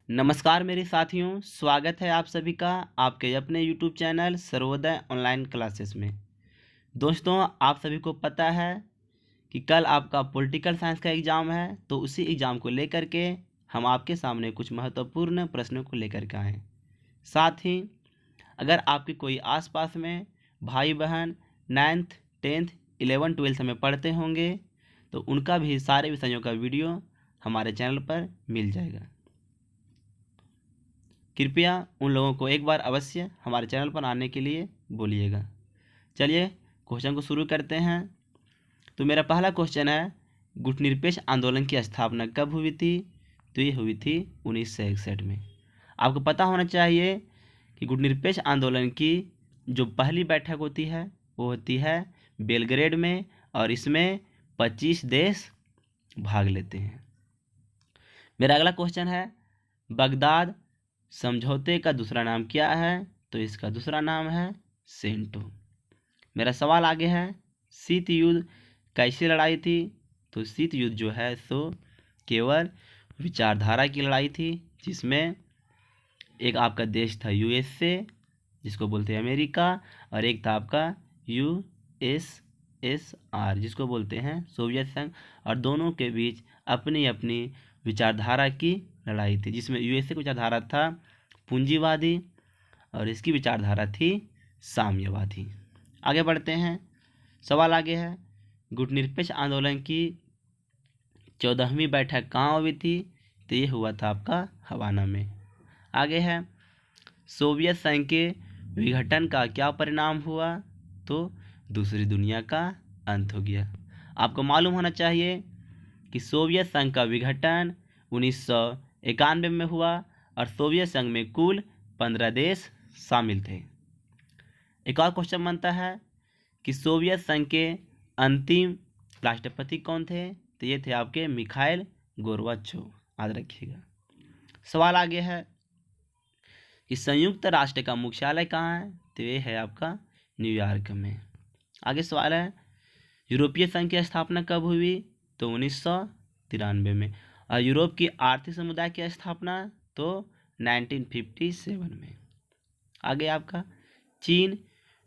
नमस्कार मेरे साथियों, स्वागत है आप सभी का आपके अपने YouTube channel Sarvodaya online classes में। दोस्तों, आप सभी को पता है कि कल आपका पॉलिटिकल साइंस का एग्ज़ाम है, तो उसी एग्ज़ाम को लेकर के हम आपके सामने कुछ महत्वपूर्ण प्रश्नों को लेकर के आए हैं। साथ ही अगर आपके कोई आसपास में भाई बहन 9th 10th 11 12th में पढ़ते होंगे, तो उनका भी सारे विषयों का वीडियो हमारे चैनल पर मिल जाएगा। कृपया उन लोगों को एक बार अवश्य हमारे चैनल पर आने के लिए बोलिएगा। चलिए क्वेश्चन को शुरू करते हैं। तो मेरा पहला क्वेश्चन है, गुटनिरपेक्ष आंदोलन की स्थापना कब हुई थी? तो ये हुई थी 1961 में। आपको पता होना चाहिए कि गुटनिरपेक्ष आंदोलन की जो पहली बैठक होती है वो होती है बेलग्रेड में, और इसमें 25 देश भाग लेते हैं। मेरा अगला क्वेश्चन है, बगदाद समझौते का दूसरा नाम क्या है? तो इसका दूसरा नाम है सेंटो। मेरा सवाल आगे है, शीत युद्ध कैसी लड़ाई थी? तो शीत युद्ध जो है सो केवल विचारधारा की लड़ाई थी, जिसमें एक आपका देश था यूएसए जिसको बोलते हैं अमेरिका, और एक था आपका यूएसएसआर जिसको बोलते हैं सोवियत संघ, और दोनों के बीच अपनी अपनी विचारधारा की लड़ाई थी, जिसमें यूएसए की विचारधारा था पूंजीवादी और इसकी विचारधारा थी साम्यवादी। आगे बढ़ते हैं, सवाल आगे है, गुटनिरपेक्ष आंदोलन की 14वीं बैठक कहाँ हुई थी? तो ये हुआ था आपका हवाना में। आगे है, सोवियत संघ के विघटन का क्या परिणाम हुआ? तो दूसरी दुनिया का अंत हो गया। आपको मालूम होना चाहिए कि सोवियत संघ का विघटन 1991 में हुआ, और सोवियत संघ में कुल 15 देश शामिल थे। एक और क्वेश्चन बनता है कि सोवियत संघ के अंतिम राष्ट्रपति कौन थे? तो ये थे आपके मिखाइल गोर्बाचोव, याद रखिएगा। सवाल आगे है कि संयुक्त राष्ट्र का मुख्यालय कहाँ है? तो ये है आपका न्यूयॉर्क में। आगे सवाल है, यूरोपीय संघ की स्थापना कब हुई? तो 1993 में। और यूरोप की आर्थिक समुदाय की स्थापना तो 1957 में। आगे आपका, चीन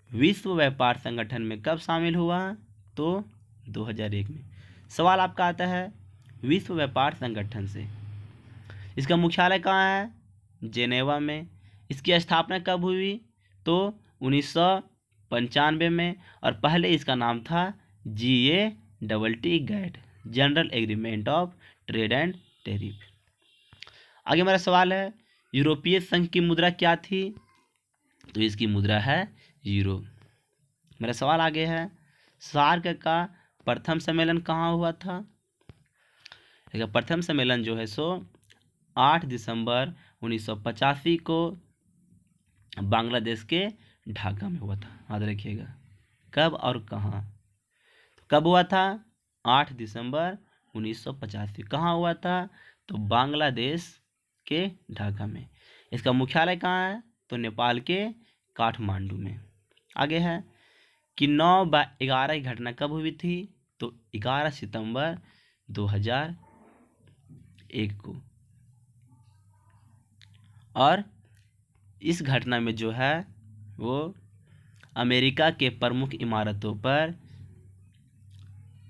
विश्व व्यापार संगठन में कब शामिल हुआ? तो 2001 में। सवाल आपका आता है विश्व व्यापार संगठन से, इसका मुख्यालय कहाँ है? जेनेवा में। इसकी स्थापना कब हुई? तो 1995 में, और पहले इसका नाम था GATT GATT, general agreement of trade and tariff. आगे मेरा सवाल है, यूरोपीय संघ की मुद्रा क्या थी? तो इसकी मुद्रा है यूरो। मेरा सवाल आगे है, सार्क का प्रथम सम्मेलन कहाँ हुआ था? इसका प्रथम सम्मेलन जो है सो 8 दिसंबर 1985 को बांग्लादेश के ढाका में हुआ था, याद रखिएगा। कब और कहाँ? कब हुआ था? 8 दिसंबर 1985। कहाँ हुआ था? तो बांग्लादेश के ढाका में। इसका मुख्यालय कहाँ है? तो नेपाल के काठमांडू में। आगे है कि 9/11 की घटना कब हुई थी? तो 11 सितंबर 2001 को। और इस घटना में जो है वो अमेरिका के प्रमुख इमारतों पर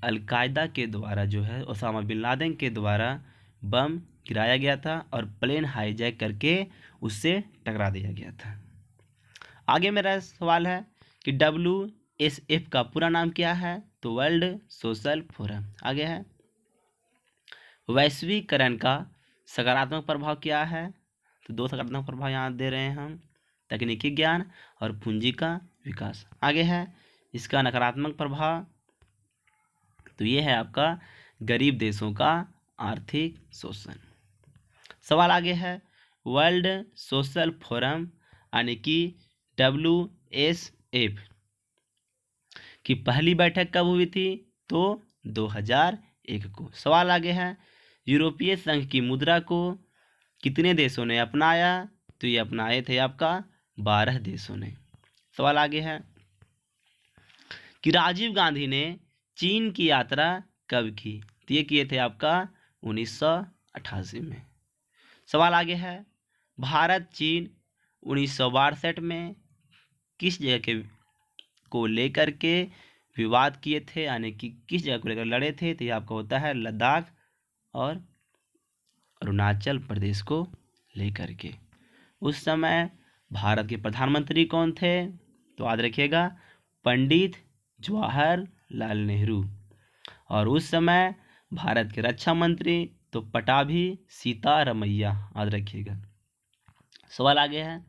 अलकायदा के द्वारा जो है ओसामा बिन लादेन के द्वारा बम गिराया गया था, और प्लेन हाईजैक करके उससे टकरा दिया गया था। आगे मेरा सवाल है कि WSF का पूरा नाम क्या है? तो वर्ल्ड सोशल फोरम। आगे है, वैश्वीकरण का सकारात्मक प्रभाव क्या है? तो 2 सकारात्मक प्रभाव यहाँ दे रहे हैं हम, तकनीकी ज्ञान और पूंजी का विकास। आगे है इसका नकारात्मक प्रभाव, तो ये है आपका गरीब देशों का आर्थिक शोषण। सवाल आगे है, वर्ल्ड सोशल फोरम यानी कि WSF की पहली बैठक कब हुई थी? तो 2001 को। सवाल आगे है, यूरोपीय संघ की मुद्रा को कितने देशों ने अपनाया? तो ये अपनाए थे आपका 12 देशों ने। सवाल आगे है कि राजीव गांधी ने चीन की यात्रा कब की? तो ये किए थे आपका 1988 में। सवाल आगे है, भारत चीन 1962 में किस जगह के को लेकर के विवाद किए थे, यानी कि किस जगह को लेकर लड़े थे? तो ये आपका होता है लद्दाख और अरुणाचल प्रदेश को लेकर के। उस समय भारत के प्रधानमंत्री कौन थे? तो याद रखिएगा, पंडित जवाहरलाल नेहरू। और उस समय भारत के रक्षा मंत्री तो पटाभी सीतारमैया, याद रखिएगा। सवाल आगे है,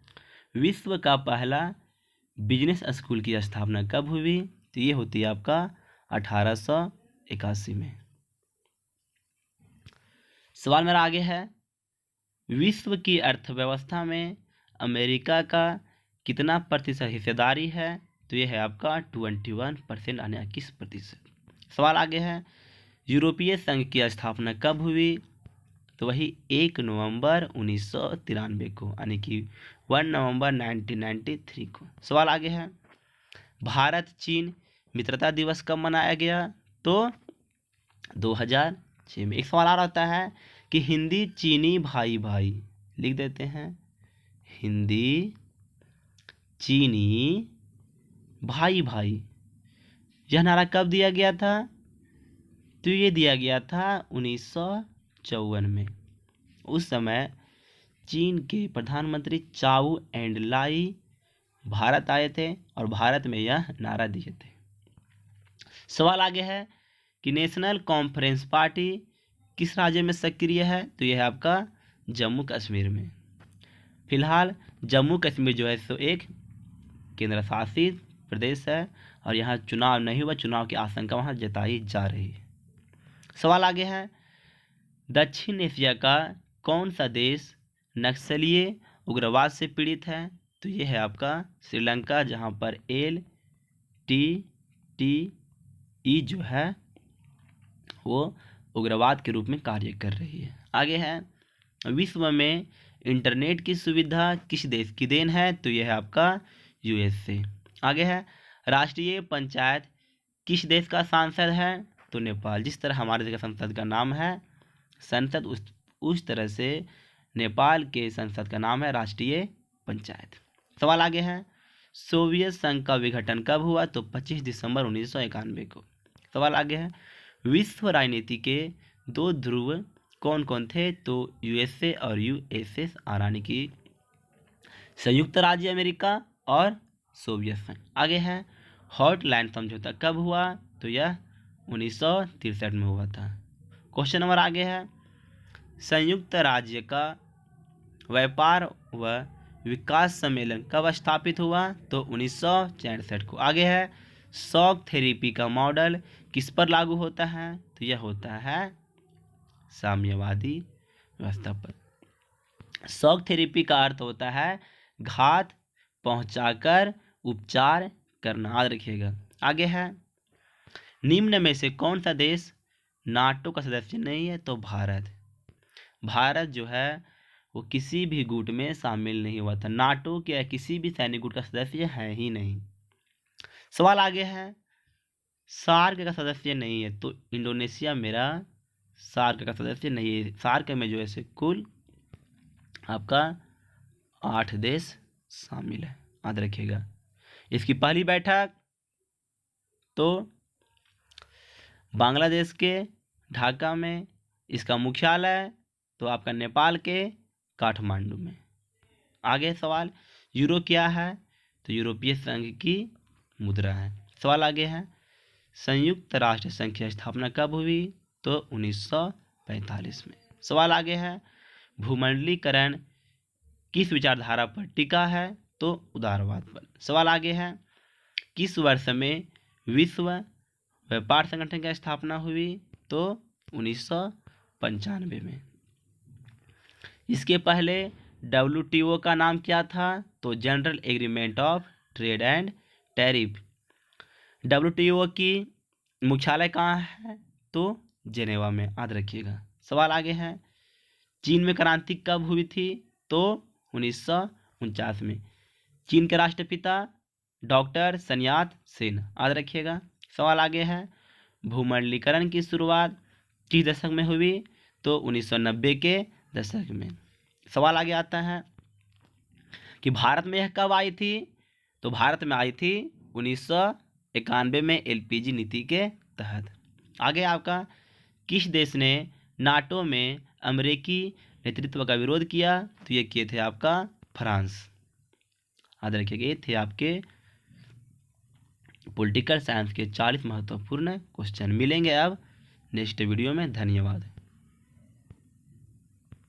विश्व का पहला बिजनेस स्कूल की स्थापना कब हुई? तो ये होती है आपका 1881 में। सवाल मेरा आगे है, विश्व की अर्थव्यवस्था में अमेरिका का कितना प्रतिशत हिस्सेदारी है? तो ये है आपका 21%, यानी 21%। सवाल आगे है, यूरोपीय संघ की स्थापना कब हुई? तो वही 1 नवंबर 1993 को, यानी कि 1 नवंबर 1993 को। सवाल आगे है, भारत चीन मित्रता दिवस कब मनाया गया? तो 2006 में। एक सवाल आ रहा होता है कि हिंदी चीनी भाई भाई, लिख देते हैं हिंदी चीनी भाई भाई, यह नारा कब दिया गया था? तो ये दिया गया था 1954 में। उस समय चीन के प्रधानमंत्री चाउ एंड लाई भारत आए थे और भारत में यह नारा दिए थे। सवाल आगे है कि नेशनल कॉन्फ्रेंस पार्टी किस राज्य में सक्रिय है? तो यह है आपका जम्मू कश्मीर में। फिलहाल जम्मू कश्मीर जो है सो एक केंद्र शासित प्रदेश है और यहाँ चुनाव नहीं हुआ, चुनाव की आशंका वहाँ जताई जा रही है। सवाल आगे है, दक्षिण एशिया का कौन सा देश नक्सलीय उग्रवाद से पीड़ित है? तो ये है आपका श्रीलंका, जहाँ पर LTTE जो है वो उग्रवाद के रूप में कार्य कर रही है। आगे है, विश्व में इंटरनेट की सुविधा किस देश की देन है? तो यह है आपका USA। आगे है, राष्ट्रीय पंचायत किस देश का सांसद है? तो नेपाल। जिस तरह हमारे देश का संसद का नाम है संसद, उस तरह से नेपाल के संसद का नाम है राष्ट्रीय पंचायत। सवाल आगे है, सोवियत संघ का विघटन कब हुआ? तो 25 दिसंबर 1991 को। सवाल आगे है, विश्व राजनीति के 2 ध्रुव कौन कौन थे? तो USA और USSR, यानी कि संयुक्त राज्य अमेरिका और सोवियत संघ। आगे है, हॉटलैंड समझौता कब हुआ? तो यह 1963 में हुआ था। क्वेश्चन नंबर आगे है, संयुक्त राज्य का व्यापार व विकास सम्मेलन कब स्थापित हुआ? तो 1966 को। आगे है, शॉक थेरेपी का मॉडल किस पर लागू होता है? तो यह होता है साम्यवादी व्यवस्था पर। शॉक थेरेपी का अर्थ होता है घात पहुंचाकर उपचार करना, याद रखिएगा। आगे है, निम्न में से कौन सा देश नाटो का सदस्य नहीं है? तो भारत। भारत जो है वो किसी भी गुट में शामिल नहीं हुआ था, नाटो के किसी भी सैनिक गुट का सदस्य है ही नहीं। सवाल आगे है, सार्क का सदस्य नहीं है? तो इंडोनेशिया मेरा सार्क का सदस्य नहीं है। सार्क में जो है कुल आपका 8 देश शामिल है, याद रखिएगा। इसकी पहली बैठक तो बांग्लादेश के ढाका में, इसका मुख्यालय तो आपका नेपाल के काठमांडू में। आगे सवाल, यूरो क्या है? तो यूरोपीय संघ की मुद्रा है। सवाल आगे है, संयुक्त राष्ट्र संघ की स्थापना कब हुई? तो 1945 में। सवाल आगे है, भूमंडलीकरण किस विचारधारा पर टिका है? तो उदारवाद पर। सवाल आगे है, किस वर्ष में विश्व व्यापार संगठन की स्थापना हुई? तो 1995 में। इसके पहले WTO का नाम क्या था? तो general agreement of trade and tariff. WTO की मुख्यालय कहाँ है? तो जेनेवा में, याद रखिएगा। सवाल आगे है, चीन में क्रांति कब हुई थी? तो 1949 में। चीन के राष्ट्रपिता डॉक्टर sun यat-sen, याद रखिएगा। सवाल आगे है, भूमंडलीकरण की शुरुआत किस दशक में हुई? तो 1990 के दशक में। सवाल आगे आता है कि भारत में यह कब आई थी, तो भारत में आई थी 1991 में एलपीजी नीति के तहत। आगे आपका किस देश ने नाटो में अमेरिकी नेतृत्व का विरोध किया, तो ये किए थे आपका फ्रांस। याद रखिएगा, ये थे आपके पॉलिटिकल साइंस के 40 महत्वपूर्ण क्वेश्चन। मिलेंगे अब नेक्स्ट वीडियो में। धन्यवाद।